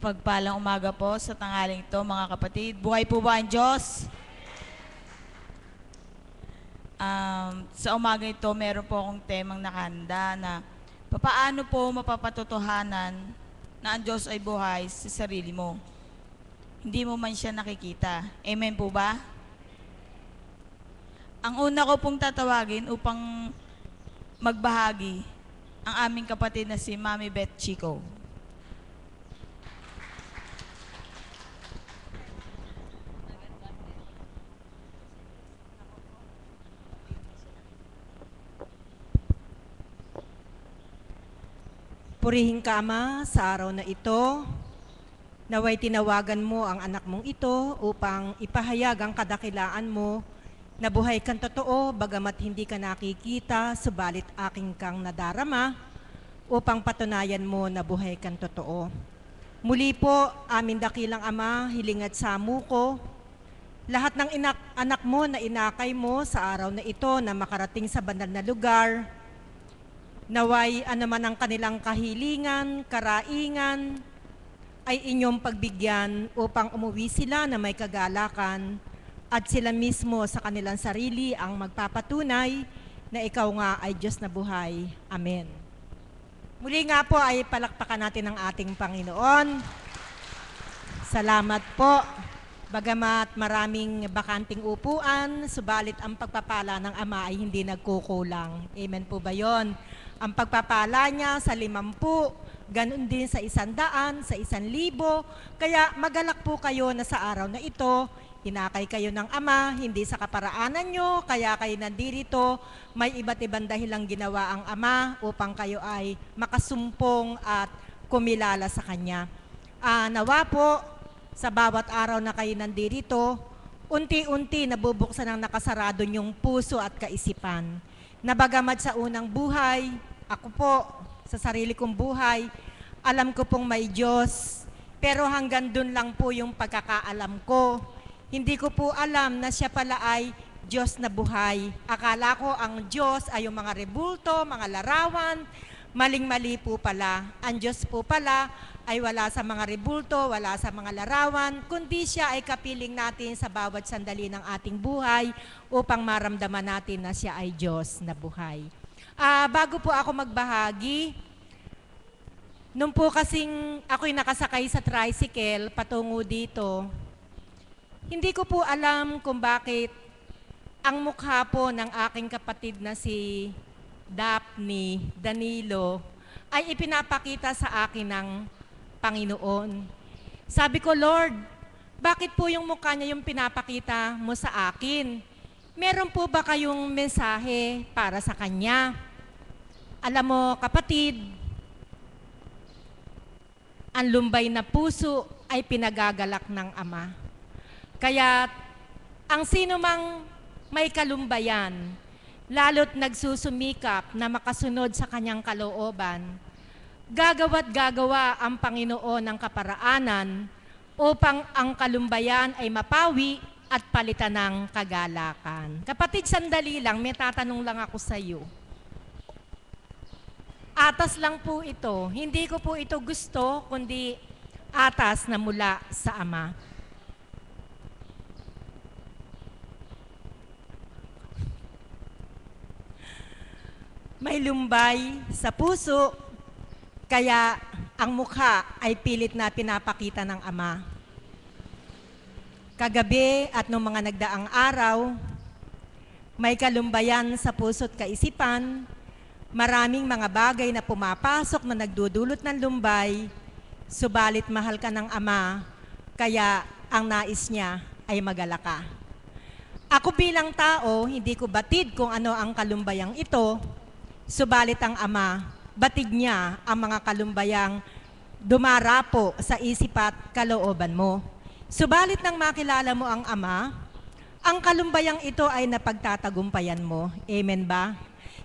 Mapagpalang umaga po sa tanghaling ito, mga kapatid. Buhay po ba ang Diyos? Sa umaga ito, meron po akong temang nakahanda na papaano po mapapatotohanan na ang Diyos ay buhay sa sarili mo. Hindi mo man siya nakikita. Amen po ba? Ang una ko pong tatawagin upang magbahagi ang aming kapatid na si Mami Beth Chico. Purihin ka, Ama, sa araw na ito. Naway tinawagan mo ang anak mong ito upang ipahayag ang kadakilaan mo na buhay kang totoo, bagamat hindi ka nakikita, subalit aking kang nadarama, upang patunayan mo na buhay kang totoo. Muli po, amin dakilang Ama, hiling at samu ko, lahat ng anak mo na inakay mo sa araw na ito na makarating sa banal na lugar, naway anuman ang kanilang kahilingan, karaingan, ay inyong pagbigyan upang umuwi sila na may kagalakan at sila mismo sa kanilang sarili ang magpapatunay na ikaw nga ay Diyos na buhay. Amen. Muli nga po ay palakpakan natin ang ating Panginoon. Salamat po. Bagamat maraming bakanting upuan, subalit ang pagpapala ng Ama ay hindi nagkukulang. Amen po ba yon? Ang pagpapala niya sa 50, ganun din sa 100, sa 1,000. Kaya magalak po kayo na sa araw na ito, hinakay kayo ng Ama, hindi sa kaparaanan nyo, kaya kayo nandito, may iba't ibang dahilang ginawa ang Ama upang kayo ay makasumpong at kumilala sa Kanya. Nawa po, sa bawat araw na kayo nandito, unti-unti nabubuksan ang nakasarado niyong puso at kaisipan. Nabagamat sa unang buhay, ako po, sa sarili kong buhay, alam ko pong may Diyos, pero hanggang dun lang po yung pagkakaalam ko. Hindi ko po alam na siya pala ay Diyos na buhay. Akala ko ang Diyos ay yung mga rebulto, mga larawan, maling-mali po pala. Ang Diyos po pala ay wala sa mga rebulto, wala sa mga larawan, kundi siya ay kapiling natin sa bawat sandali ng ating buhay upang maramdaman natin na siya ay Diyos na buhay. Bago po ako magbahagi, nung po kasing ako'y nakasakay sa tricycle patungo dito, hindi ko po alam kung bakit ang mukha po ng aking kapatid na si Daphne Danilo ay ipinapakita sa akin ng Panginoon. Sabi ko, Lord, bakit po yung mukha niya yung pinapakita mo sa akin? Meron po ba kayong mensahe para sa Kanya? Alam mo, kapatid, ang lumbay na puso ay pinagagalak ng Ama. Kaya ang sino mang may kalumbayan, lalo't nagsusumikap na makasunod sa Kanyang kalooban, gagawa't gagawa ang Panginoon ng kaparaanan upang ang kalumbayan ay mapawi at palitan ng kagalakan. Kapatid, sandali lang, may tatanong lang ako sa iyo. Atas lang po ito. Hindi ko po ito gusto, kundi atas na mula sa Ama. May lumbay sa puso, kaya ang mukha ay pilit na pinapakita ng Ama. Kagabi at noong mga nagdaang araw, may kalumbayan sa puso't kaisipan, maraming mga bagay na pumapasok na nagdudulot ng lumbay, subalit mahal ka ng Ama, kaya ang nais niya ay magalaka. Ako bilang tao, hindi ko batid kung ano ang kalumbayang ito, subalit ang Ama, batid niya ang mga kalumbayang dumarapo sa isip at kalooban mo. Subalit nang makilala mo ang Ama, ang kalumbayang ito ay napagtatagumpayan mo. Amen ba?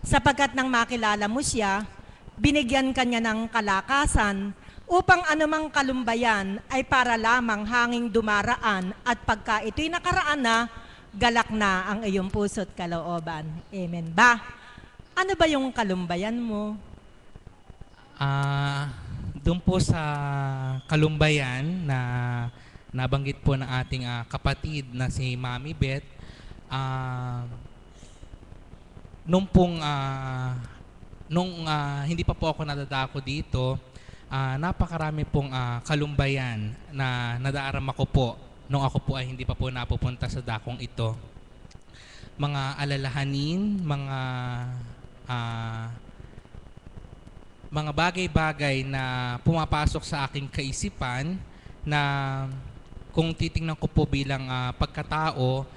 Sapagkat nang makilala mo siya, binigyan ka niya ng kalakasan upang anumang kalumbayan ay para lamang hanging dumaraan at pagka ito'y nakaraan na, galak na ang iyong puso't kalooban. Amen ba? Ano ba yung kalumbayan mo? Doon po sa Kalumbayan na nabanggit po ng ating kapatid na si Mami Beth, ah, nung pong hindi pa po ako nadadako dito, napakarami pong kalumbayan na nadarama ko po nung ako po ay hindi pa po napupunta sa dakong ito. Mga alalahanin, mga bagay-bagay na pumapasok sa aking kaisipan na kung titingnan ko po bilang pagkatao,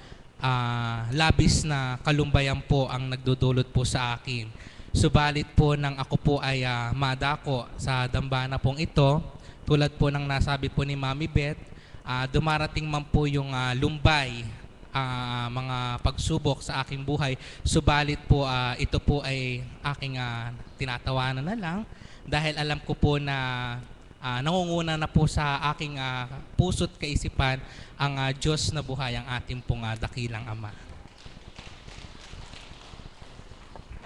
labis na kalumbayan po ang nagdudulot po sa akin. Subalit po nang ako po ay madako sa dambana pong ito, tulad po ng nasabi po ni Mami Beth, dumarating man po yung lumbay, mga pagsubok sa aking buhay. Subalit po ito po ay aking tinatawanan na lang dahil alam ko po na nangunguna na po sa aking puso't kaisipan ang Diyos na buhay, ang ating pong dakilang Ama.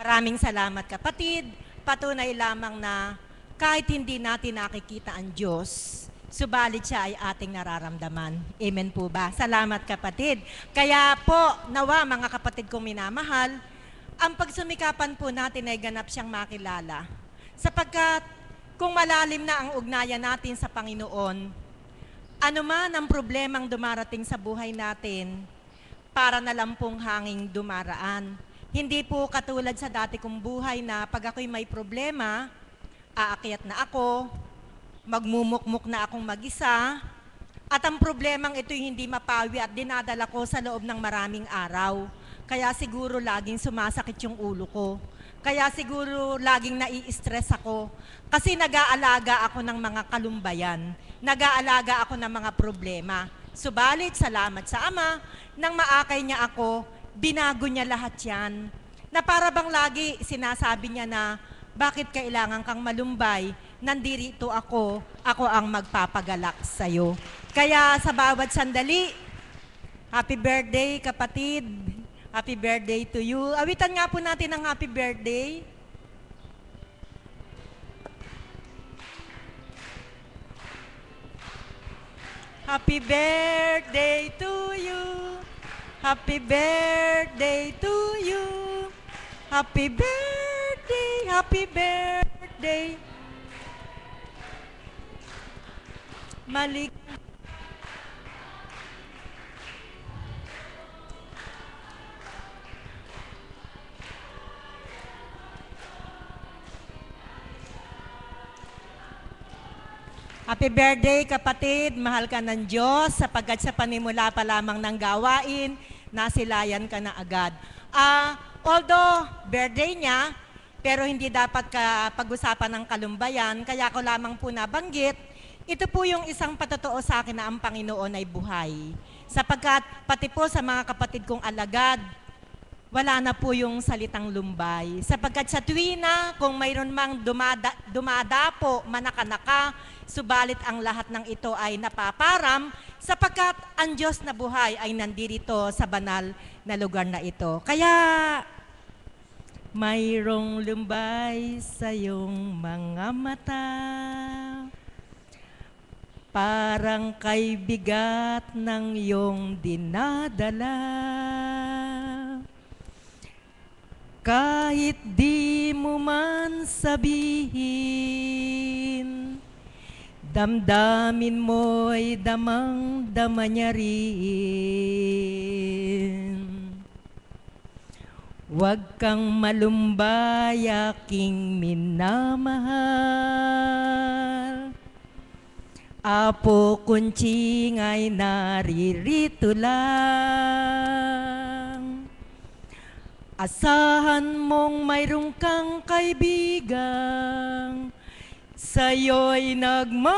Maraming salamat kapatid. Patunay lamang na kahit hindi natin nakikita ang Diyos, subalit siya ay ating nararamdaman. Amen po ba? Salamat kapatid. Kaya po, nawa mga kapatid kong minamahal, ang pagsumikapan po natin ay ganap siyang makilala. Sapagkat kung malalim na ang ugnayan natin sa Panginoon, anuman ang problemang dumarating sa buhay natin, para na lang pong hanging dumaraan. Hindi po katulad sa dati kong buhay na pag ako'y may problema, aakyat na ako, magmumukmuk na akong mag-isa, at ang problemang ito'y hindi mapawi at dinadala ko sa loob ng maraming araw. Kaya siguro laging sumasakit yung ulo ko. Kaya siguro laging nai-stress ako. Kasi nag-aalaga ako ng mga kalumbayan. Nag-aalaga ako ng mga problema. Subalit, salamat sa Ama, nang maakay niya ako, binago niya lahat yan. Na para bang lagi sinasabi niya na, bakit kailangan kang malumbay? Nandirito ako ang magpapagalak sa'yo. Kaya sa bawat sandali, happy birthday kapatid. Happy birthday to you. Awitan nga po natin ang happy birthday. Happy birthday to you. Happy birthday to you. Happy birthday, happy birthday. Malik. Happy birthday kapatid, mahal ka ng Diyos sapagkat sa panimula pa lamang ng gawain, nasilayan ka na agad. Although birthday niya, pero hindi dapat pag-usapan ng kalumbayan, kaya ko lamang po nabanggit, ito po yung isang patotoo sa akin na ang Panginoon ay buhay. Sapagkat pati po sa mga kapatid kong alagad, wala na po yung salitang lumbay. Sapagkat sa tuwina, kung mayroon mang dumadapo, manakanaka, subalit ang lahat ng ito ay napaparam, sapagkat ang Diyos na buhay ay nandirito sa banal na lugar na ito. Kaya, mayroong lumbay sa iyong mga mata, parang kay bigat ng iyong dinadala. Kahit di mo man sabihin, damdamin mo'y damang-dama niya rin. Huwag kang malumbay, aking minamahal. Apo Kunching ay naririto lang. Asahan mong mayroong kang kaibigang sa'yo'y nagmamahal.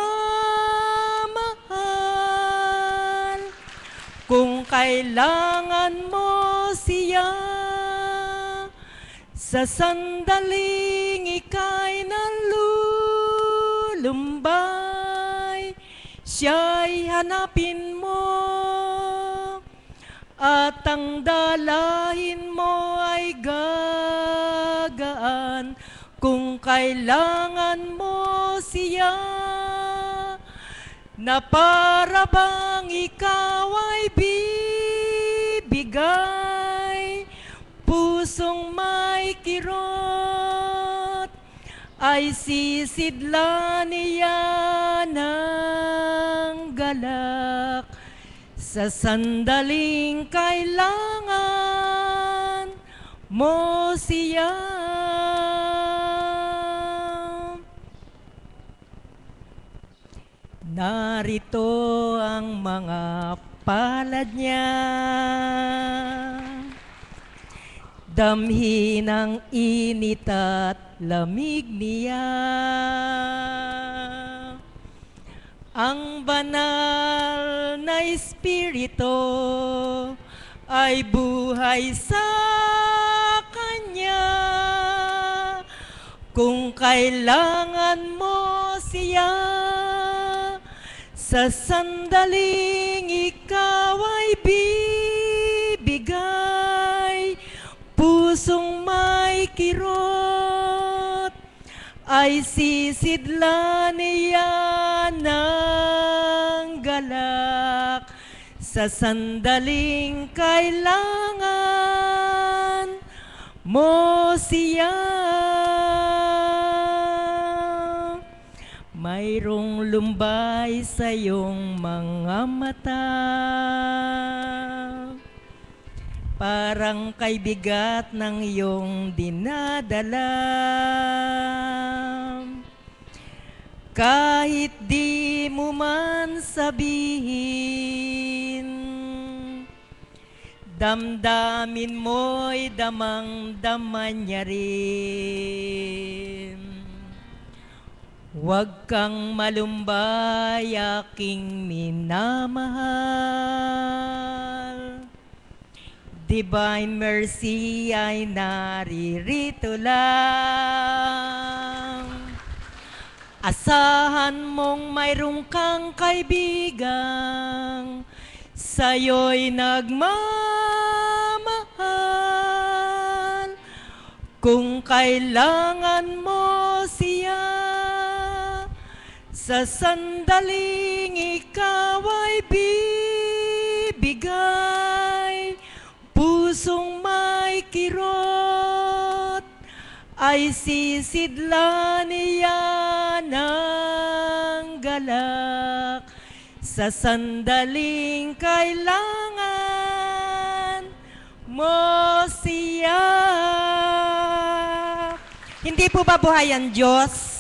Kung kailangan mo siya, sa sandaling ika'y nalulumbay, siya'y hanapin mo, at ang dalahin mo ay gagaan. Kung kailangan mo siya, siya, na para bang ikaw ay bibigay, pusong may kirot, ay sisidlan niya ng galak sa sandaling kailangan mo siya. Narito ang mga palad niya, damhin ang init at lamig niya. Ang banal na Espiritu ay buhay sa kanya. Kung kailangan mo siya, sa sandaling ikaw ay bibigay, pusong may kirot, ay sisidlan niya ng galak sa sandaling kailangan mo siya. Mayroong lumbay sa iyong mga mata, parang kay bigat ng iyong dinadala. Kahit di mo man sabihin, damdamin mo'y damang-dama niya rin. Huwag kang malumbay, aking minamahal. Divine mercy ay naririto lang. Asahan mong mayroong kang kaibigang sa'yo'y nagmamahal. Kung kailangan mo siya, sa sandaling ikaw ay bibigay, pusong may kirot, ay sisidlan niya ng galak sa sandaling kailangan mo siya. Hindi po ba buhay ang Diyos?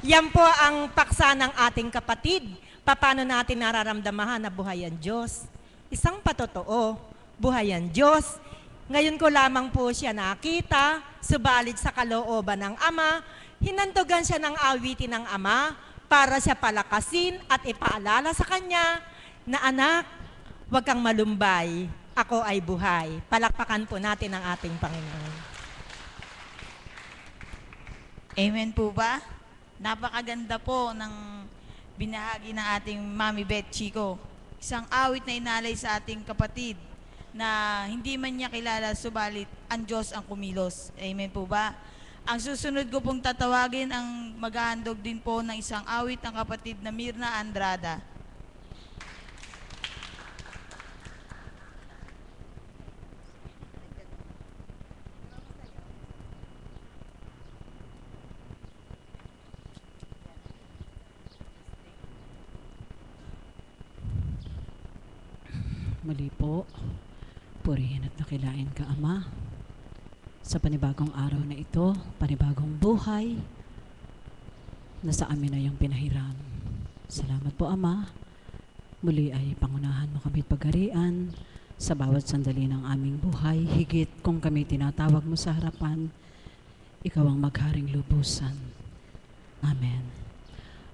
Yan po ang paksa ng ating kapatid. Paano natin nararamdaman na buhay ang Diyos? Isang patotoo, buhay ang Diyos. Ngayon ko lamang po siya nakita, subalit sa kalooban ng Ama, hinantogan siya ng awitin ng Ama para siya palakasin at ipaalala sa Kanya na, anak, huwag kang malumbay, ako ay buhay. Palakpakan po natin ang ating Panginoon. Amen po ba? Napakaganda po ng binahagi ng ating Mami Beth Chico. Isang awit na inalay sa ating kapatid na hindi man niya kilala, subalit ang Diyos ang kumilos. Amen po ba? Ang susunod ko pong tatawagin, ang maghahandog din po ng isang awit ng kapatid na Mirna Andrada. Muli po, purihin at nakilain ka, Ama, sa panibagong araw na ito, panibagong buhay, na sa amin na yung pinahiram. Salamat po, Ama. Muli ay pangunahan mo kami pagharian sa bawat sandali ng aming buhay, higit kung kami tinatawag mo sa harapan, ikaw ang magharing lubusan. Amen.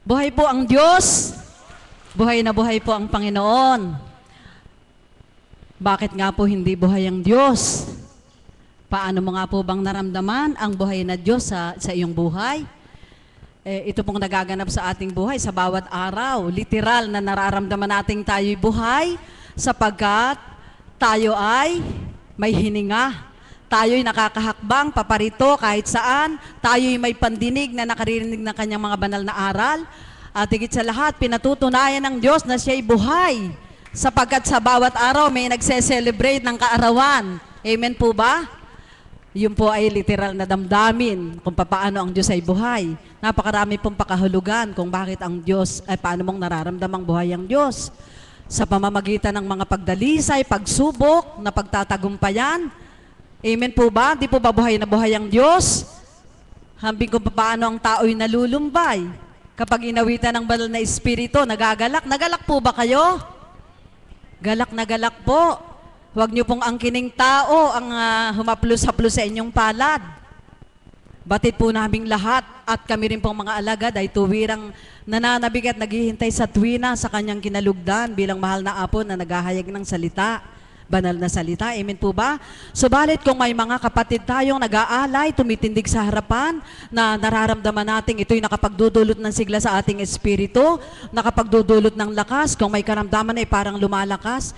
Buhay po ang Diyos! Buhay na buhay po ang Panginoon! Bakit nga po hindi buhay ang Diyos? Paano mo nga po bang naramdaman ang buhay na Diyos sa iyong buhay? Ito pong nagaganap sa ating buhay sa bawat araw. Literal na nararamdaman nating tayo'y buhay sapagkat tayo ay may hininga. tayo'y nakakahakbang paparito kahit saan, tayo'y may pandinig na nakarinig ng kanyang mga banal na aral, at higit sa lahat, pinatutunayan ng Diyos na siya'y buhay, sapagkat sa bawat araw may nagse-celebrate ng kaarawan. Amen po ba? Yun po ay literal na damdamin kung paano ang Diyos ay buhay. Napakarami pong pakahulugan kung bakit ang Diyos, ay paano mong nararamdamang buhay ang Diyos. Sa pamamagitan ng mga pagdalisay, pagsubok, na pagtatagumpayan. Amen po ba? Di po ba buhay na buhay ang Diyos? Hambing kung paano ang tao'y nalulumbay. Kapag inawitan ng banal na espiritu, nagagalak. Nagalak po ba kayo? Galak na galak po. Huwag niyo pong angkining tao ang humaplos-haplos sa inyong palad. Batid po naming lahat at kami rin pong mga alagad ay tuwirang nananabig at naghihintay sa tuwina sa kanyang kinalugdan bilang mahal na apo na naghahayag ng salita. Banal na salita. Amen po ba? Subalit kung may mga kapatid tayong nag-aalay, tumitindig sa harapan, na nararamdaman natin ito'y nakapagdudulot ng sigla sa ating espiritu, nakapagdudulot ng lakas, kung may karamdaman ay parang lumalakas,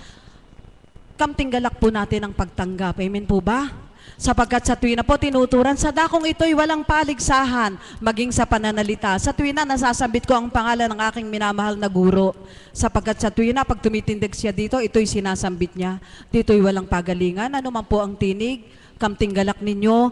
kamting galak po natin ang pagtanggap. Amen po ba? Sapagkat sa tuwina po tinuturan, sa dakong ito'y walang paligsahan, maging sa pananalita. Sa tuwina, nasasambit ko ang pangalan ng aking minamahal na guro. Sapagkat sa tuwina, pag tumitindig siya dito, ito'y sinasambit niya. Dito'y walang pagalingan. Ano man po ang tinig, kamting galak ninyo,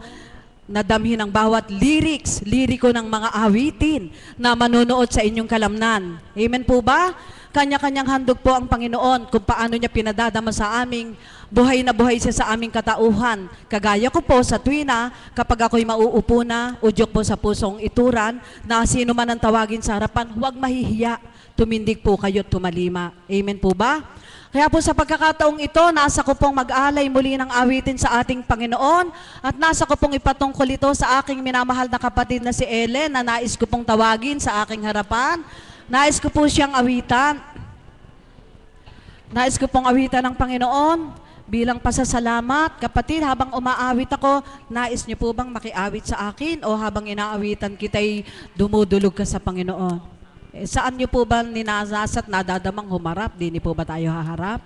nadamhin ang bawat lyrics, liriko ng mga awitin na manunood sa inyong kalamnan. Amen po ba? Kanya-kanyang handog po ang Panginoon kung paano niya pinadadama sa aming buhay na buhay siya sa aming katauhan. Kagaya ko po sa tuwina, kapag ako'y mauupo na, udyok po sa pusong ituran, na sino man ang tawagin sa harapan, huwag mahihiya, tumindig po kayo at tumalima. Amen po ba? Kaya po sa pagkakataong ito, nasa ko pong mag-alay muli ng awitin sa ating Panginoon at nasa ko pong ipatungkol ito sa aking minamahal na kapatid na si Ellen na nais ko pong tawagin sa aking harapan. Nais ko po siyang awitan. Nais ko pong awitan ng Panginoon bilang pasasalamat. Kapatid, habang umaawit ako, nais niyo po bang makiawit sa akin o habang inaawitan kita'y dumudulog ka sa Panginoon? Saan niyo po ba ninasasat nadadamang humarap? Dini po ba tayo haharap?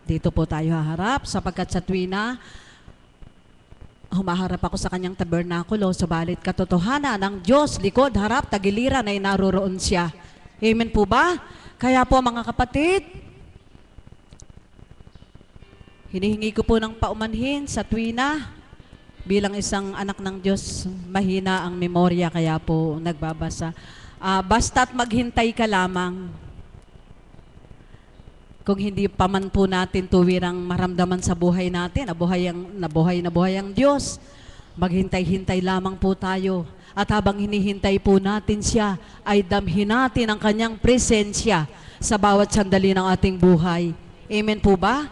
Dito po tayo haharap sapagkat sa tuwina, humaharap ako sa kanyang tabernakulo, subalit katotohanan ng Diyos, likod, harap, tagiliran ay naroroon siya. Amen po ba? Kaya po mga kapatid, hinihingi ko po ng paumanhin sa tuwina, bilang isang anak ng Diyos, mahina ang memorya, kaya po nagbabasa. Basta't maghintay ka lamang. Kung hindi pa man po natin tuwirang maramdaman sa buhay natin, na buhay ang Diyos, maghintay-hintay lamang po tayo. At habang hinihintay po natin siya, ay damhin natin ang kanyang presensya sa bawat sandali ng ating buhay. Amen po ba?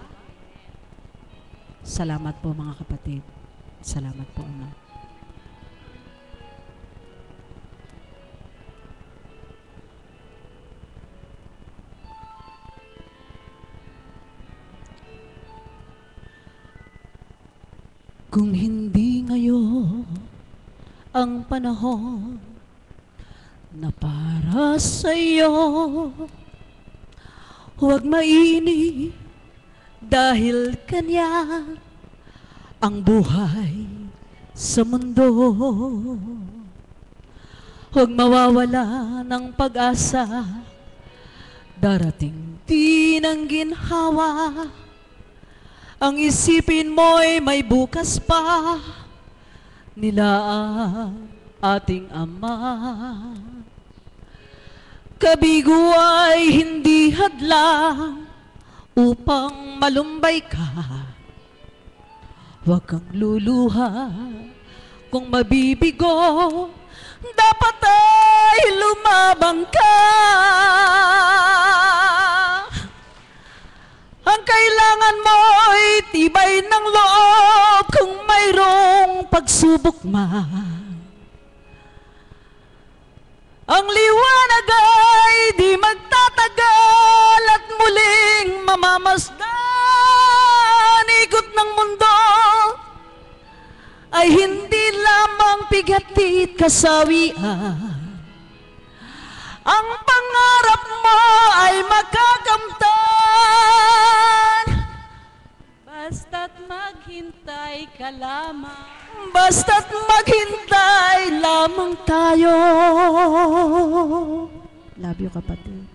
Salamat po mga kapatid. Salamat po, Ama. Kung hindi ngayon ang panahon na para sa'yo, huwag mainip dahil kanya ang buhay sa mundo. Huwag mawawala ng pag-asa, darating din ang ginhawa. Ang isipin mo'y may bukas pa, nila ang ating Ama. Kabigo ay hindi hadlang upang malumbay ka. Huwag kang luluha kung mabibigo, dapat ay lumabang ka. Ang kailangan mo ay tibay ng loob kung mayroong pagsubok man. Ang liwanag ay di magtatagal at muling mamamasdan. Ikot ng mundo ay hindi lamang pigatit kasawian. Ang pangarap mo ay makakamtan, basta't maghintay ka lamang. Basta't maghintay lamang tayo. Love you, kapatid.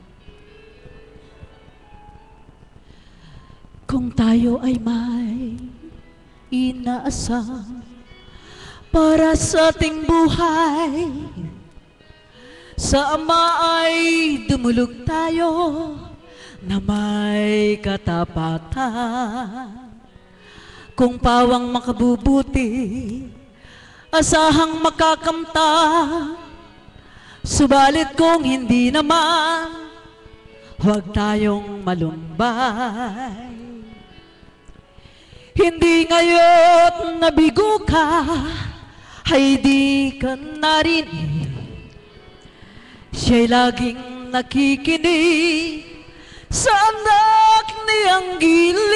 Kung tayo ay may inaasam para sa ating buhay, sa Ama ay dumulog tayo na may katapatan. Kung pawang makabubuti, asahang makakamtan. Subalit kung hindi naman, huwag tayong malumbay. Hindi ngayon nabigo ka, ay di ka narinig. Siya'y laging nakikinig sa anak niyang giliw.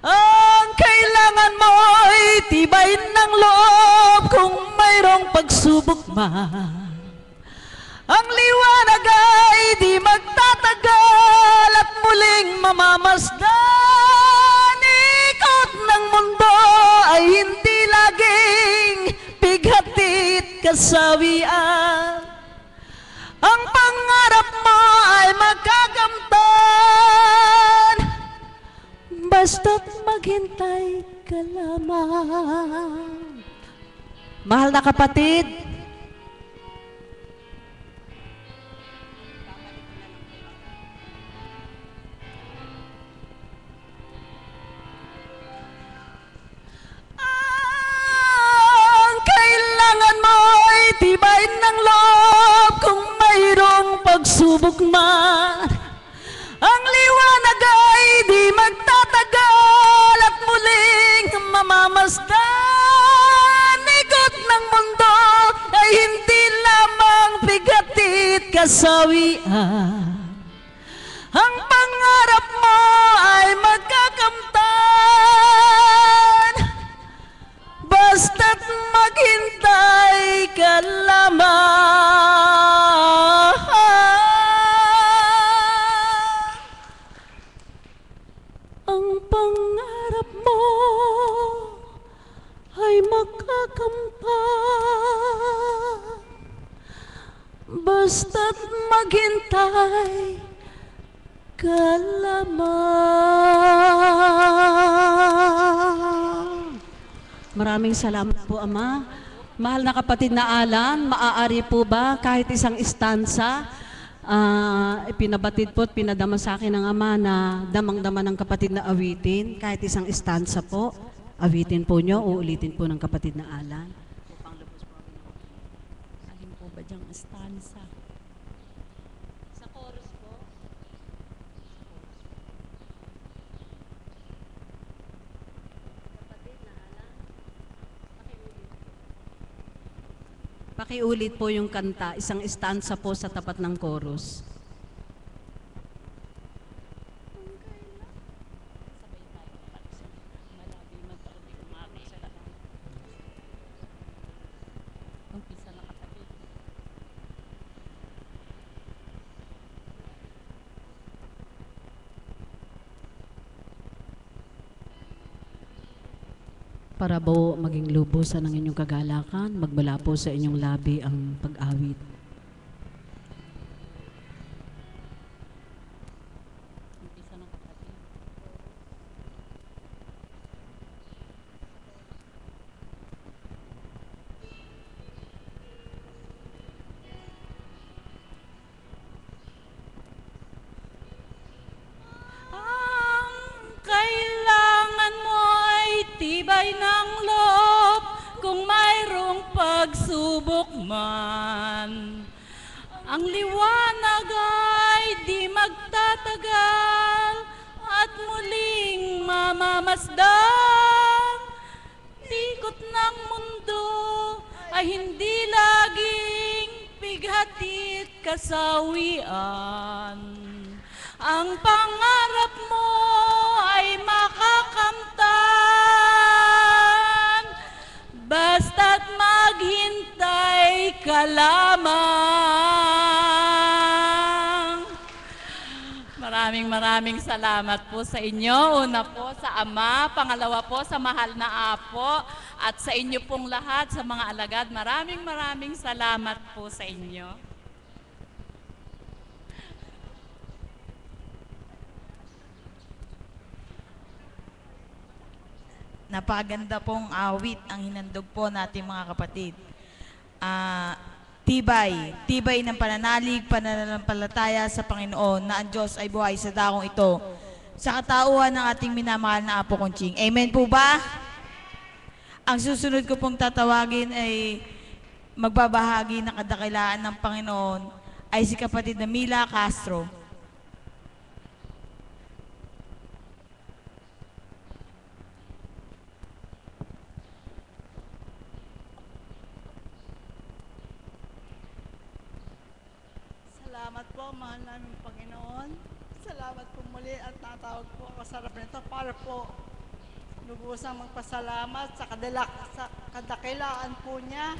Ang kailangan mo'y tibay ng loob kung mayroong pagsubok man. Ang liwanag ay di magtatagal at muling mamamasdan. Ikot ng mundo ay hindi laging bighatit kasawian. Ang pangarap mo ay magkakamtan, basta't maghintay ka lamang. Mahal na kapatid, ang kailangan mo ay tibay ng loob kung mayroong pagsubok man. Ang liwanag ay di magtatagal at muling mamamasdan. Ikot ng mundo ay hindi lamang bigatit kasawian. Ang pangarap mo ay magkakamtan, basta't maghintay ka lamang. Ang pangarap mo ay magkakamtan, basta't maghintay ka lamang. Maraming salamat po, Ama. Mahal na kapatid na Alan, maaari po ba kahit isang istansa, ipinabatid po at pinadama sa akin ng Ama na damang-dama ng kapatid na awitin, kahit isang istansa po, awitin po nyo, uulitin po ng kapatid na Alan. Alin po ba diyang istansa? Sa chorus po. Pakiulit po yung kanta, isang stanza po sa tapat ng chorus. Para po maging lubusan ng inyong kagalakan, magmula po sa inyong labi ang pag-awit. Kailangan mo ay tibay ng loob kung mayroong pagsubok man. Ang liwanag ay di magtatagal at muling mamamasdan. Tikot ng mundo ay hindi laging bighatit kasawian. Ang pangarap mo ay makakamtan, basta't maghintay ka lamang. Maraming maraming salamat po sa inyo. Una po sa Ama, pangalawa po sa mahal na Apo, at sa inyo pong lahat, sa mga alagad. Maraming salamat po sa inyo. Napakaganda pong awit ang hinandog po natin mga kapatid. Tibay ng pananalig, pananampalataya sa Panginoon na ang Diyos ay buhay sa dakong ito sa katauhan ng ating minamahal na Apo Conching. Amen po ba? Ang susunod ko pong tatawagin ay magbabahagi ng kadakilaan ng Panginoon ay si kapatid na Mila Castro. Salamat po, mahal namin Panginoon. Salamat po muli at natawag po ako sa harap nito para po lubusang magpasalamat sa kadakilaan po niya.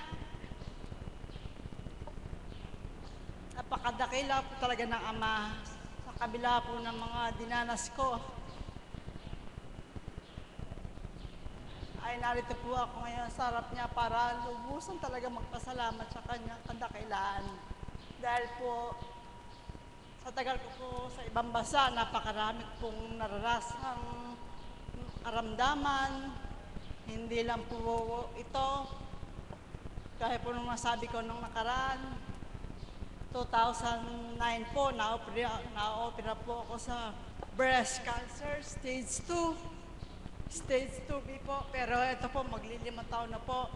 Napakadakila po talaga ng Ama sa kabila po ng mga dinanas ko. Ay narito po ako ngayon sa harap niya para lubusang talaga magpasalamat sa kanyang kadakilaan. Dahil po sa tagal ko po sa ibang bansa, napakarami pong nararasang karamdaman. Hindi lang po ito. Kahit po nung nasabi ko nung nakaraan, 2009 po, na-opera po ako sa breast cancer, stage 2. Stage 2B po. Pero ito po, maglilimang taon na po.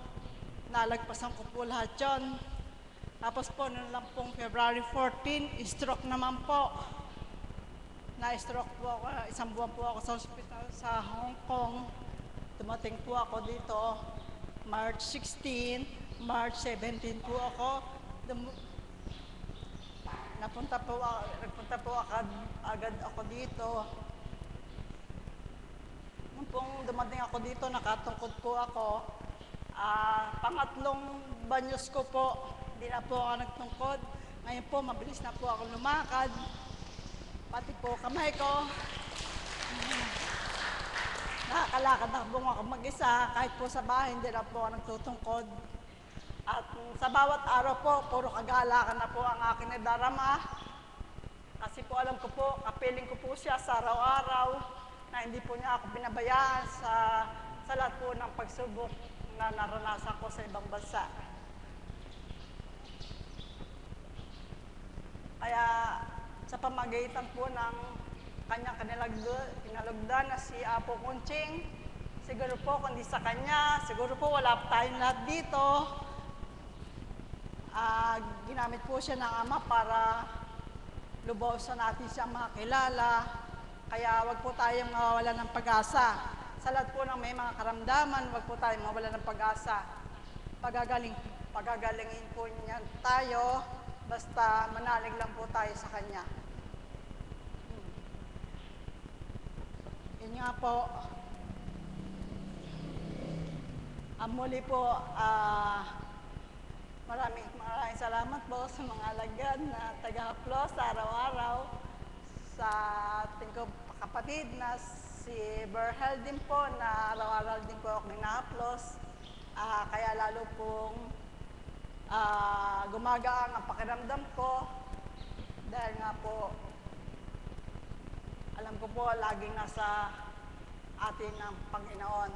Nalagpasan ko po lahat yun. Tapos po, noon lang pong February 14, stroke naman po. Na-stroke po ako, isang buwan po ako sa hospital sa Hong Kong. Dumating po ako dito, March 16, March 17 po ako. Nagpunta po agad ako dito. Nung pong dumating ako dito, nakatungkod po ako. Pangatlong banyos ko po, hindi na po ako nagtungkod. Ngayon po, mabilis na po ako lumakad. Pati po kamay ko. Nakakalakad na po ako mag-isa. Kahit po sa bahay, hindi na po ako nagtutungkod. At sa bawat araw po, puro kagalakan na po ang aking nadarama. Kasi po alam ko po, kapiling ko po siya sa araw-araw na hindi po niya ako binabayaan sa lahat po ng pagsubok na naranasan ko sa ibang bansa. Kaya sa pamagitan po ng kanyang kinalagdan na si Apo Conching, siguro po kundi sa kanya, siguro po wala pa tayong lahat dito. Ginamit po siya ng Ama para lubusan natin siya makilala. Kaya wag po tayong mawawalan ng pag-asa. Sa lahat po ng may mga karamdaman, wag po tayong mawawalan ng pag-asa. Pagagalingin po niya tayo. Basta manalig lang po tayo sa Kanya. Yun nga po. Muli po, maraming salamat po sa mga alagad na taga-haplos sa araw-araw. Sa ating kapatid na si Berhel din po, na araw-araw din po ako nag-haplos. Kaya lalo pong gumagaang ang pakiramdam ko dahil nga po alam ko po laging nasa atin ang Panginoon,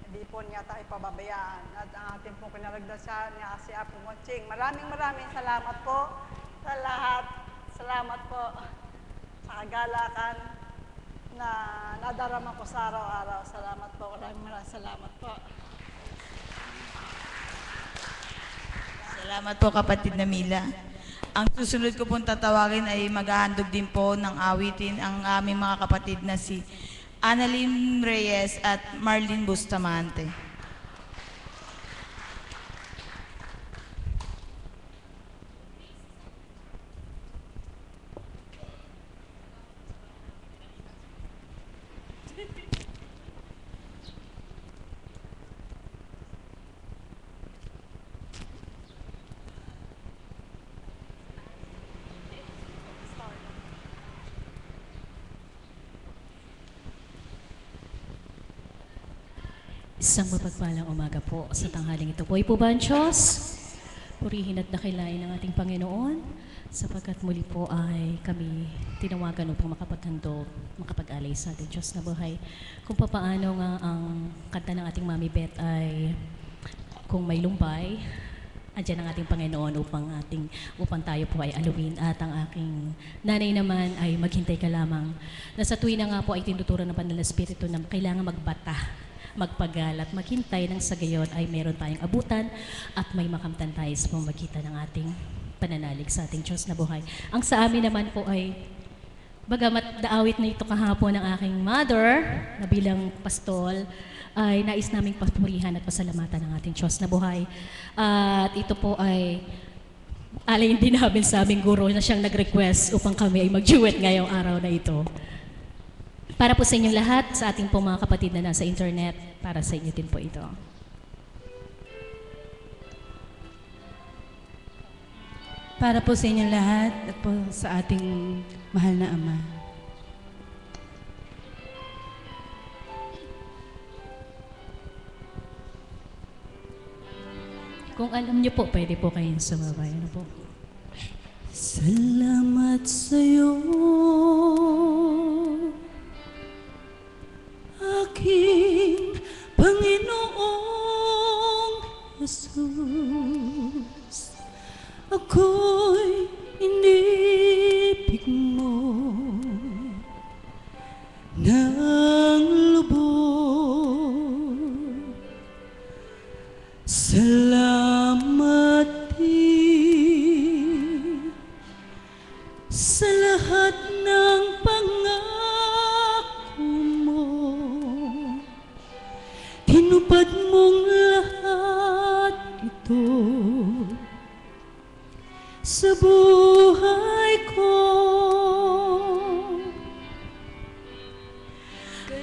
hindi po niya tayo pababayaan at ang ating pong kinaragdasan niya si Apo Conching. Maraming salamat po sa lahat. Salamat po sa kagalakan na nadarama ko sa araw-araw. Salamat po, maraming salamat po. Salamat po kapatid na Mila. Ang susunod ko pong tatawagin ay maghahandog din po ng awitin ang aming mga kapatid na si Annalyn Reyes at Marlene Bustamante. Isang mapagpalang umaga po sa tanghaling ito po. Po ba ang Diyos? Purihin at dakilain ng ating Panginoon sapagkat muli po ay kami tinawagan upang makapaghandog, makapag-alay sa ating Diyos na buhay. Kung papaano nga ang kanta ng ating Mami Beth ay kung may lumbay, andyan ang ating Panginoon upang tayo po ay alawin. At ang aking nanay naman ay maghintay ka lamang. Nasa tuwi na nga po ay tinuturo ng Banal na Espiritu na kailangan magbata, magpagal at maghintay nang sa gayon ay meron tayong abutan at may makamtan tayo sa pamagitan ng ating pananalig sa ating Diyos na buhay. Ang sa amin naman po ay, bagamat daawit na ito kahapon ng aking mother na bilang pastol, ay nais naming papurihan at pasalamatan ng ating Diyos na buhay. At ito po ay alayin din namin sa aming guro na siyang nag-request upang kami ay mag-duet ngayong araw na ito. Para po sa inyong lahat, sa ating po mga kapatid na nasa internet, para sa inyo din po ito. Para po sa inyong lahat at po sa ating mahal na Ama. Kung alam niyo po, pwede po kayong sumabay. Ano po? Salamat sa'yo, aking Panginoong Jesus. Ako'y inibig mo ng lubos. Salamat din sa lahat ng pangako mo. Tinupad mong lahat ito sa buhay ko.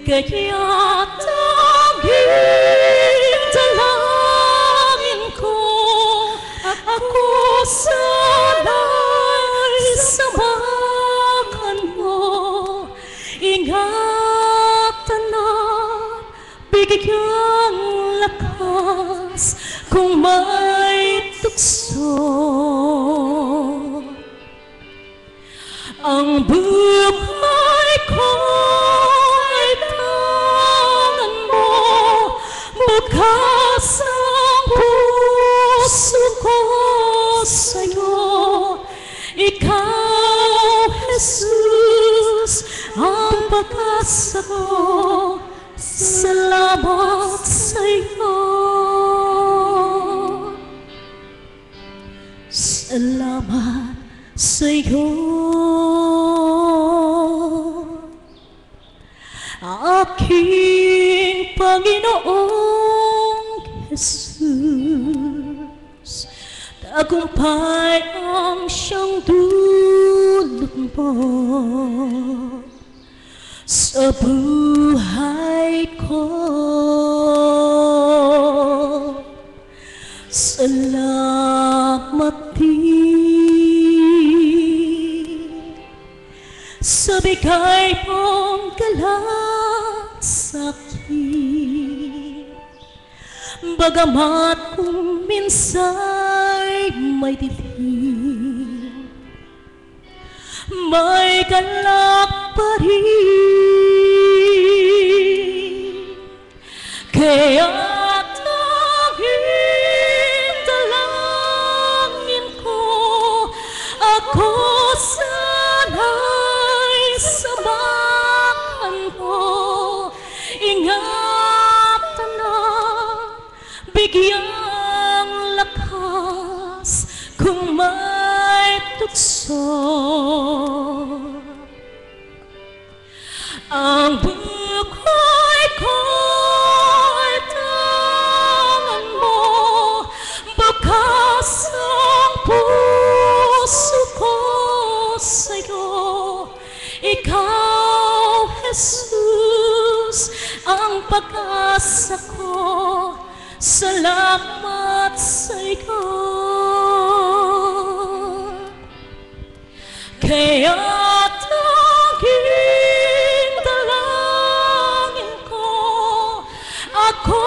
Kaya tanging dalangin ko, ako sana'y samahan mo. Ingatan at bigyang lakas kung may tukso. Ang buhay ko ay tangan mo, bukas ang puso ko sa'yo. Ikaw, Jesus, ang pag-asa ko. Salamat sa'yo. Salamat sa'yo. Aking Panginoong Jesus, tagumpay ang siyang dulot mo sa buhay ko. Salamat din sa bigay mong galak sa'kin. Bagamat kung minsa'y may dilim, may galak pa rin. Kaya tanging dalangin ko, ako sana'y samahan mo. Ingatan na bigyang lakas kung may tukso. Ang buhay ko ay tangan mo, bukas ang puso ko sa'yo. Ikaw, Jesus, ang pag-asa ko. Salamat sa'yo. Kaya tanging dalangin ko, ako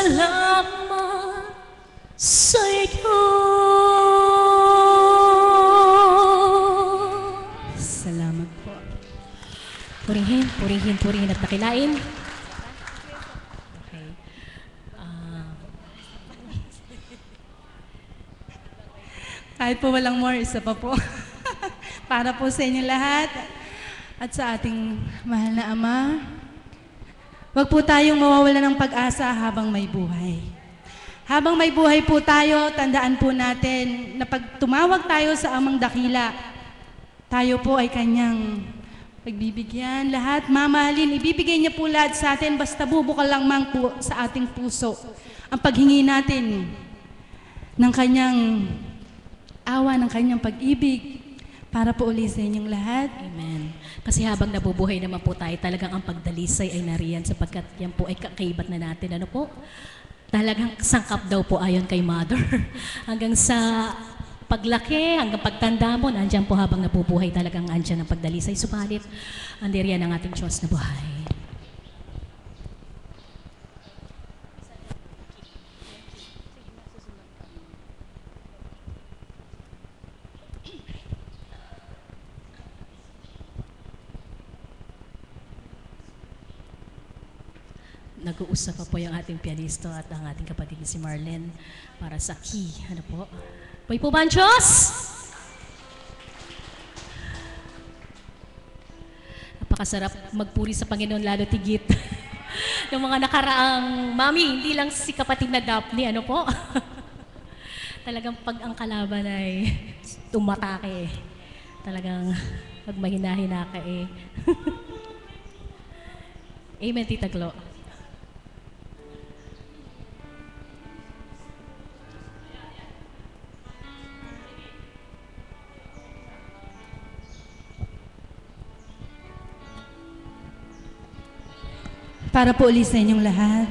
salamat sa iyo. Salamat po. Purihin, purihin, purihin at dakilain. Okay. Kahit po walang more, isa pa po. Para po sa inyo lahat at sa ating mahal na Ama, huwag po tayong mawawala ng pag-asa habang may buhay. Habang may buhay po tayo, tandaan po natin na pag tumawag tayo sa Amang Dakila, tayo po ay Kanyang pagbibigyan. Lahat, mamahalin, ibibigay niya po lahat sa atin, basta bubukal lang mang po sa ating puso. Ang paghingi natin ng Kanyang awa, ng Kanyang pag-ibig, para po uli sa inyong lahat. Amen. Kasi habang nabubuhay naman po tayo, talagang ang pagdalisay ay nariyan sapagkat yan po ay kakaibat na natin. Ano po? Talagang sangkap daw po ayon kay Mother. Hanggang sa paglaki, hanggang pagtanda mo, nandyan po habang nabubuhay talagang andyan ang pagdalisay. Subalit, andiriyan ang ating Diyos na buhay. Nag-uusap pa po yung ating pianisto at ang ating kapatid si Marlene para sa key. Ano po? Boy po ba ang Diyos? Napakasarap magpuri sa Panginoon, lalo tigit. Yung mga nakaraang mami, hindi lang si kapatid na Daphne, ano po? Talagang pag ang kalaban ay tumatake, talagang pag mahina-hina ka eh. Amen, Tita Glo. Para po ulit sa inyong lahat.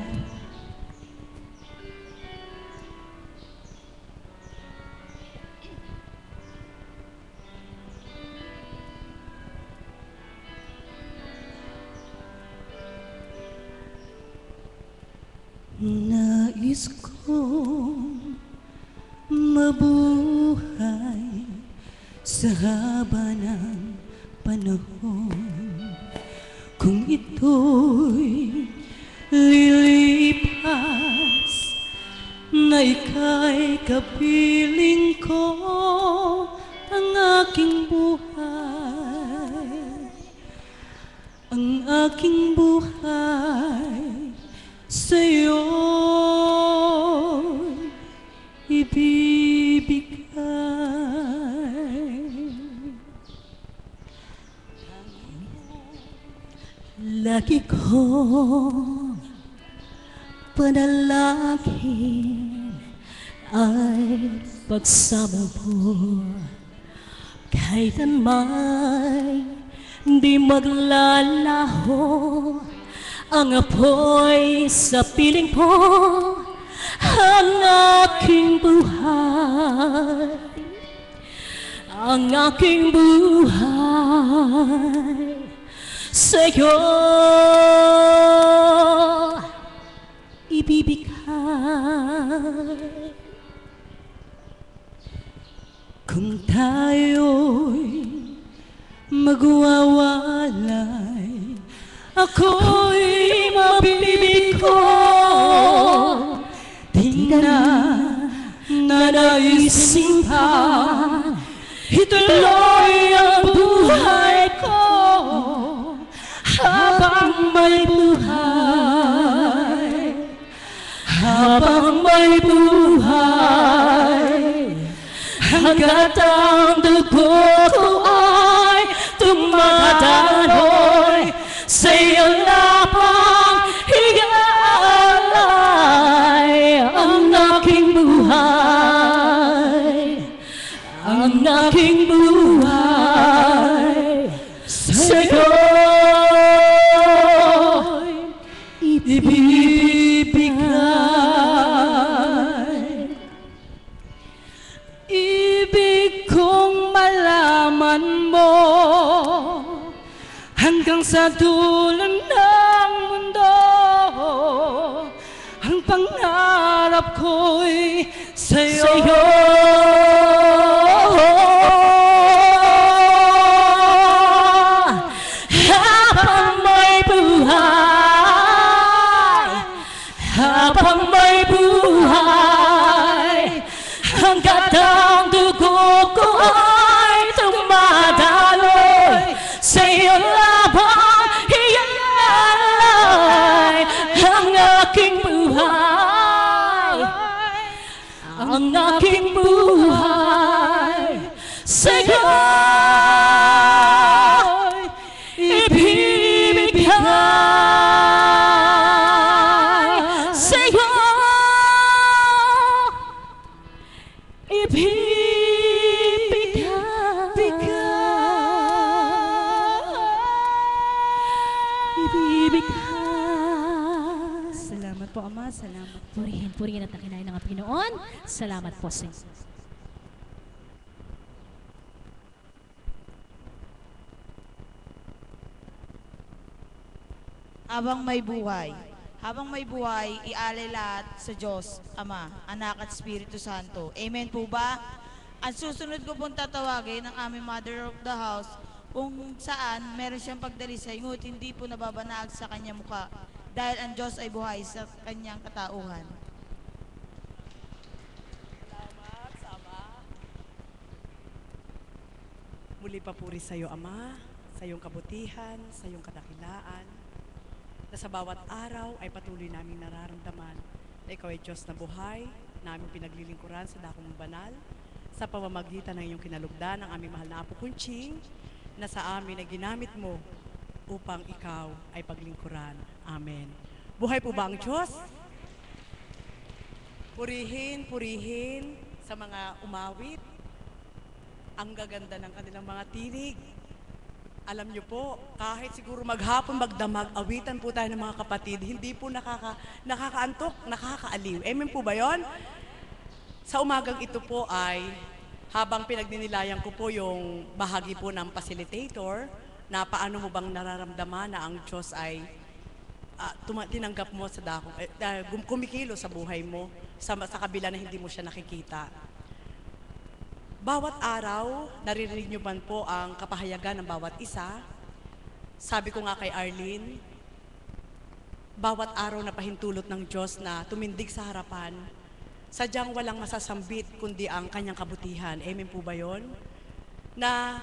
Nais kong mabuhay sa haba ng panahon. Kung ito'y lilipas na ika'y kapiling ko, ang aking buhay, ang aking buhay sa'yo ibibigay. Lagi ko panalangin ay pagsama mo, kailanman di maglalaho ang apoy sa piling ko, ang aking buhay, ang aking buhay sa'yo ibibigay. Kung tayo'y magwawalay, ako'y mabibigo. Di na nanaisin pa ituloy ang buhay ko habang may buhay, habang may buhay, hanggat ang dugo ko ay tumataloy sa iyong lapang higaalay. Ang aking buhay, ang aking buhay sa'yo ibibigay. Ibig kong malaman mo hanggang sa dulo ng mundo ang pangarap pangarap ko'y sa'yo. Habang may buhay, habang may buhay, hanggat ang dugo ko ay dumadaloy sa'yo labang ialay ang aking buhay, ang aking buhay sa'yo'y ibibigay, sa'yo ibibigay. Salamat po, Ama. Salamat. Purihin, purihin at nakinain ng Panginoon. Salamat po sa inyo. Habang may buhay, ialay lahat sa Diyos, Ama, Anak at Espiritu Santo. Amen po ba? Ang susunod ko pong tatawagin ng aming Mother of the House kung saan meron siyang pagdalisay, ngunit hindi po nababanaag sa kanyang mukha dahil ang Diyos ay buhay sa kanyang katauhan. Salamat sa Ama. Muli papuri sa iyo, Ama, sa iyong kabutihan, sa iyong kadakilaan, na sa bawat araw ay patuloy naming nararamdaman na ikaw ay Diyos na buhay, na aming pinaglilingkuran sa dakong banal, sa pamamagitan ng iyong kinalugdan ng aming mahal na Apo Kunching, na sa amin ay ginamit mo upang ikaw ay paglingkuran. Amen. Buhay po ba ang Diyos? Purihin, purihin sa mga umawit. Ang gaganda ng kanilang mga tinig. Alam niyo po, kahit siguro maghapon magdamag, awitan po tayo ng mga kapatid, hindi po nakakaantok, nakakaaliw. Amen po ba yon? Sa umagang ito po ay, habang pinagdinilayan ko po yung bahagi po ng facilitator, na paano mo bang nararamdaman na ang Diyos ay tinanggap mo sa dakong, kumikilo sa buhay mo, sa kabila na hindi mo siya nakikita. Bawat araw, naririnig niyo man po ang kapahayagan ng bawat isa. Sabi ko nga kay Arlene, bawat araw na pahintulot ng Diyos na tumindig sa harapan, sadyang walang masasambit kundi ang kanyang kabutihan. Amen po ba yun? Na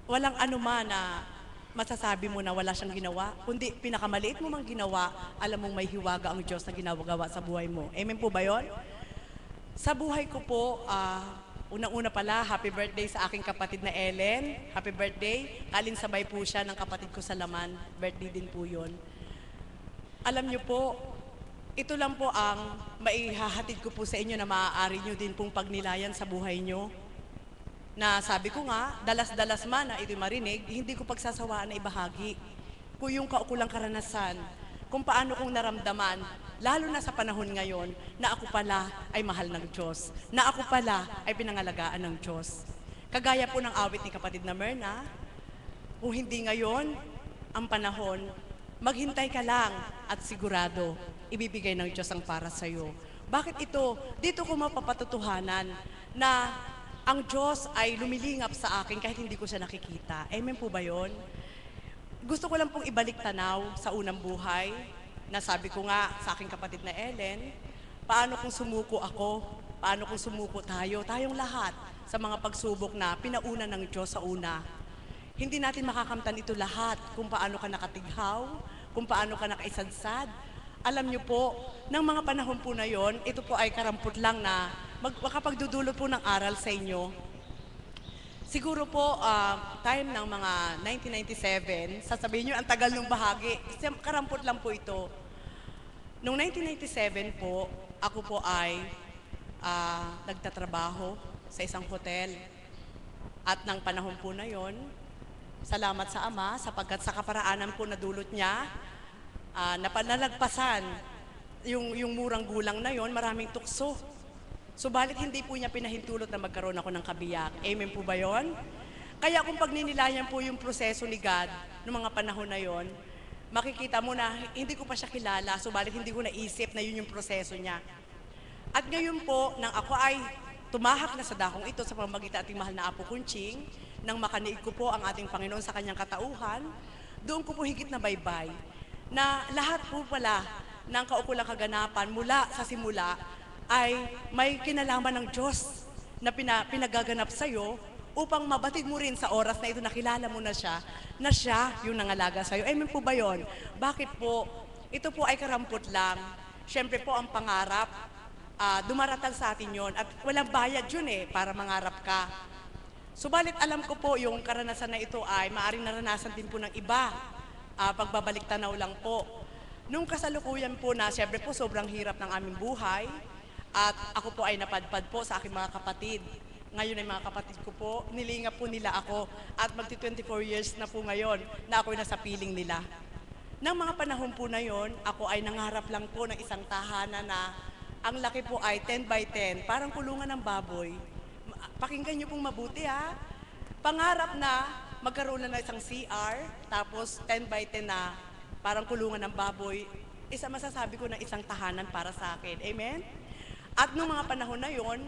walang anuman na masasabi mo na wala siyang ginawa, kundi pinakamaliit mo mang ginawa, alam mong may hiwaga ang Diyos na ginagawa sa buhay mo. Amen po ba yun? Sa buhay ko po, unang-una pala, happy birthday sa aking kapatid na Ellen. Happy birthday. Kalinsabay po siya ng kapatid ko sa Laman. Birthday din po yun. Alam niyo po, ito lang po ang maihahatid ko po sa inyo na maaari nyo din pong pagnilayan sa buhay nyo. Na sabi ko nga, dalas-dalas man na ito'y marinig, hindi ko pagsasawaan na ibahagi. Kung yung kaukulang karanasan, kung paano kong naramdaman, lalo na sa panahon ngayon, na ako pala ay mahal ng Diyos, na ako pala ay pinangalagaan ng Diyos. Kagaya po ng awit ni kapatid na Myrna, kung hindi ngayon, ang panahon, maghintay ka lang at sigurado, ibibigay ng Diyos ang para sa iyo. Bakit ito? Dito ko mapapatutuhanan na ang Diyos ay lumilingap sa akin kahit hindi ko siya nakikita. Amen po ba yun? Gusto ko lang pong ibalik tanaw sa unang buhay, na sabi ko nga sa aking kapatid na Ellen, paano kung sumuko ako, paano kung sumuko tayo, tayong lahat sa mga pagsubok na pinauna ng Diyos sa una. Hindi natin makakamtan ito lahat kung paano ka nakatighaw, kung paano ka nakaisadsad. Alam niyo po, ng mga panahon po na yon, ito po ay karampot lang na makapagdudulot po ng aral sa inyo. Siguro po, time ng mga 1997, sasabihin nyo, ang tagal ng bahagi. Karampot lang po ito. Noong 1997 po, ako po ay nagtatrabaho sa isang hotel. At ng panahon po na yon, salamat sa Ama, sapagkat sa kaparaanan po na dulot niya, napanalagpasan yung murang gulang na yon, maraming tukso. Subalit hindi po niya pinahintulot na magkaroon ako ng kabiyak. Amen po ba yon? Kaya kung pagninilayan po yung proseso ni God noong mga panahon na yon, makikita mo na hindi ko pa siya kilala, subalit hindi ko naisip na yun yung proseso niya. At ngayon po, nang ako ay tumahak na sa dakong ito sa pamamagitan ating mahal na Apo Kunching, nang makaniig ko po ang ating Panginoon sa kanyang katauhan, doon ko po higit na baybay na lahat po pala ng kaukulang kaganapan mula sa simula ay may kinalaman ng Diyos na pinagaganap sa iyo upang mabatid mo rin sa oras na ito, nakilala mo na siya yung nangalaga sa iyo. Amen po ba yun? Bakit po? Ito po ay karampot lang. Siyempre po ang pangarap, dumaratang sa atin yon at walang bayad yun para mangarap ka. Subalit alam ko po yung karanasan na ito ay maaring naranasan din po ng iba. Pagbabalik tanaw lang po. Nung kasalukuyan po na siyempre po sobrang hirap ng aming buhay at ako po ay napadpad po sa aking mga kapatid. Ngayon ay mga kapatid ko po, nilingap po nila ako at magti 24 years na po ngayon na ako'y nasa piling nila. Nang mga panahon po na yon, ako ay nangarap lang po ng isang tahanan na ang laki po ay 10 by 10, parang kulungan ng baboy. Pakinggan niyo pong mabuti ha. Pangarap na magkaroon na ng isang CR, tapos 10 by 10 na parang kulungan ng baboy. Isa masasabi ko ng isang tahanan para sa akin. Amen? At nung mga panahon na yon,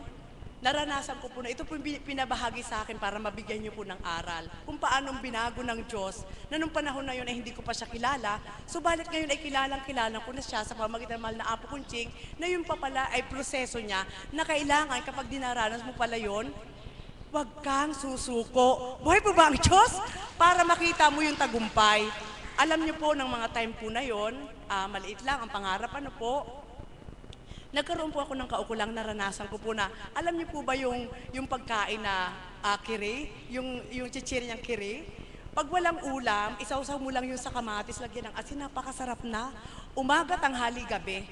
naranasan ko po na ito po pinabahagi sa akin para mabigyan niyo po ng aral. Kung paano binago ng Diyos na nung panahon na yun ay hindi ko pa siya kilala, subalit ngayon ay kilala ko na siya sa pamamagitan ng mahal na Apo Kunching na yun pa pala ay proseso niya na kailangan kapag dinaranas mo pala yun, huwag kang susuko. Buhay po ba ang Diyos? Para makita mo yung tagumpay. Alam niyo po ng mga time po na yun, maliit lang ang pangarap, ano po, nagkaroon po ako ng kaukulang naranasan ko po na, alam niyo po ba yung pagkain na kiri, yung chichiri niyang kiri? Pag walang ulam, isawsaw mo lang yung sa kamatis, lagyan ng asin, napakasarap na. Umaga, tanghali, gabi.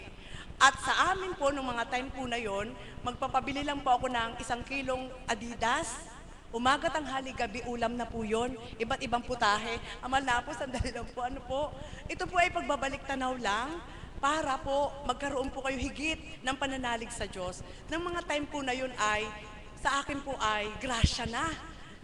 At sa amin po, nung mga time po na yon, magpapabili lang po ako ng 1 kilong Adidas. Umaga, tanghali, gabi, ulam na po yun. Iba't ibang putahe. Amal na po, sandali lang po. Ano po? Ito po ay pagbabalik tanaw lang para po magkaroon po kayo higit ng pananalig sa Diyos. Nang mga time po na yun ay, sa akin po ay grasya na.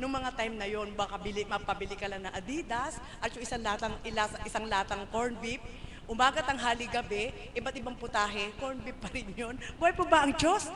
Nung mga time na yun, baka mapabili ka lang ng Adidas at yung isang latang corned beef. Umaga, tanghali, gabi, iba't ibang putahe, corned beef pa rin yun. Buhay po ba ang Diyos?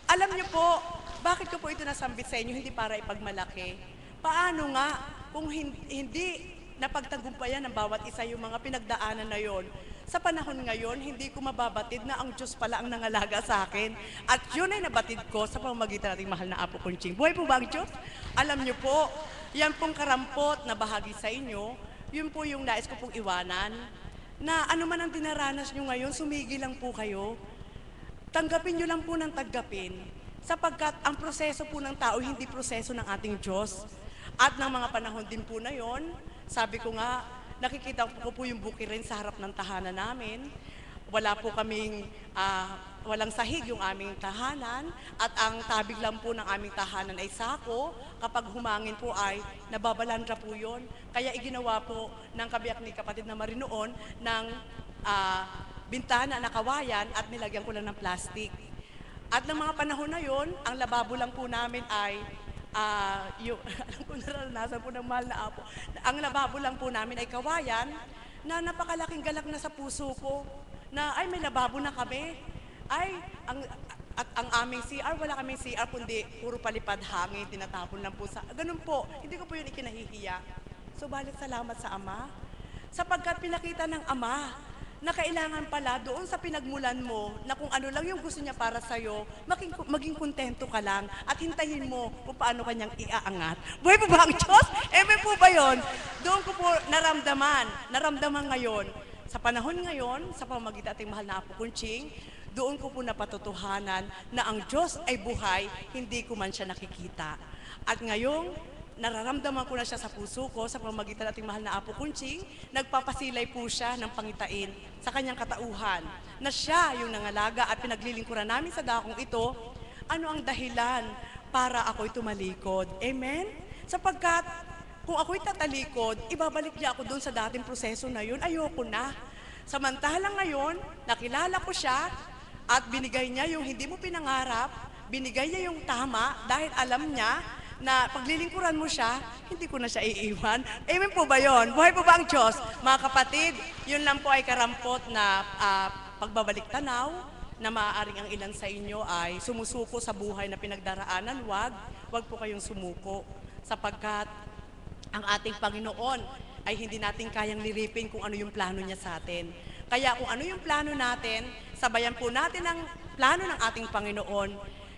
Alam niyo po, bakit ko po ito nasambit sa inyo, hindi para ipagmalaki. Paano nga kung hindi napagtagumpayan ng bawat isa yung mga pinagdaanan na yon? Sa panahon ngayon, hindi ko mababatid na ang Diyos pala ang nangalaga sa akin. At yun ay nabatid ko sa pamamagitan nating mahal na Apo Kunching. Buhay po ba ang Diyos? Alam niyo po, yan pong karampot na bahagi sa inyo, yun po yung nais ko pong iwanan, na ano man ang dinaranas nyo ngayon, sumigi lang po kayo. Tanggapin nyo lang po ng tanggapin. Sapagkat ang proseso po ng tao, hindi proseso ng ating Diyos. At ng mga panahon din po na yon, sabi ko nga, nakikita ko po yung bukirin sa harap ng tahanan namin. Wala po kaming, walang sahig yung aming tahanan at ang tabig lang po ng aming tahanan ay sako. Kapag humangin po ay nababalandra po yun. Kaya iginawa po ng kabiyak ni kapatid na Marinoon ng bintana na kawayan at nilagyan ko lang ng plastic. At ng mga panahon na yon, ang lababo lang po namin ay alam ko naranasan po ng mahal na Apo. Ang lababo lang po namin ay kawayan na napakalaking galak na sa puso ko na ay may lababo na kami. Ay, ang aming CR, wala kaming CR kundi puro palipad hangin, tinatapon lang po sa, ganun po, hindi ko po yun ikinahihiya. Subalit salamat sa Ama, sapagkat pinakita ng Ama na kailangan pala doon sa pinagmulan mo na kung ano lang yung gusto niya para sa'yo, maging kontento ka lang at hintayin mo kung paano kanyang iaangat. Buhay po ba ang Diyos? Po ba yun? Doon ko po naramdaman ngayon, sa panahon ngayon, sa pamamagitan ating mahal na Apo Kunching, doon ko po napatotohanan na ang Diyos ay buhay, hindi ko man siya nakikita. At ngayong nararamdaman ko na siya sa puso ko sa pamamagitan ating mahal na Apo Kunching, nagpapasilay po siya ng pangitain sa kanyang katauhan na siya yung nangalaga at pinaglilingkuran namin sa dakong ito. Ano ang dahilan para ako'y tumalikod? Amen? Sapagkat kung ako'y tatalikod, ibabalik niya ako doon sa dating proseso na yun, ayoko na. Samantalang ngayon, nakilala ko siya at binigay niya yung hindi mo pinangarap, binigay niya yung tama dahil alam niya na paglilingkuran mo siya, hindi ko na siya iiwan. Amen po ba yon? Buhay po ba ang Diyos? Mga kapatid, yun lang po ay karampot na pagbabalik tanaw, na maaaring ang ilan sa inyo ay sumusuko sa buhay na pinagdaraanan. Wag po kayong sumuko, sapagkat ang ating Panginoon ay hindi natin kayang liripin kung ano yung plano niya sa atin. Kaya kung ano yung plano natin, sabayan po natin ang plano ng ating Panginoon.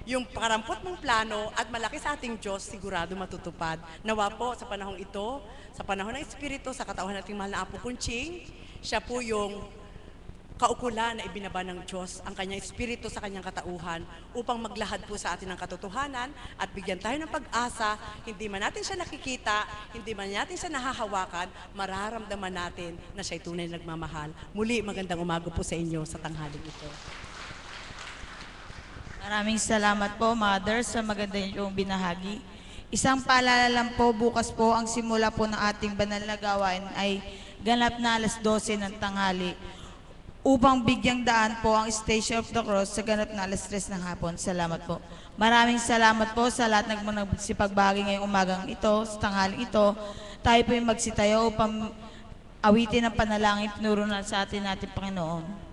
Yung karampot mong plano at malaki sa ating Diyos, sigurado matutupad. Nawa po sa panahong ito, sa panahon ng Espiritu, sa katauhan nating mahal na Apo Kunching, siya po yung kaukulan na ibinaba ng Diyos, ang kanyang Espiritu sa kanyang katauhan, upang maglahad po sa atin ng katotohanan at bigyan tayo ng pag-asa. Hindi man natin siya nakikita, hindi man natin siya nahahawakan, mararamdaman natin na siya'y tunay na nagmamahal. Muli, magandang umaga po sa inyo sa tanghaling ito. Maraming salamat po, Mother, sa maganda yung binahagi. Isang paalala lang po, bukas po ang simula po ng ating banal na gawain ay ganap na alas 12 ng tanghali upang bigyang daan po ang Station of the Cross sa ganap na alas 3 ng hapon. Salamat po. Maraming salamat po sa lahat ng nagsipagbahagi ngayong umagang ito, sa tanghaling ito. Tayo po yung magsitayo upang awitin ang panalangin tinuro na sa atin natin Panginoon.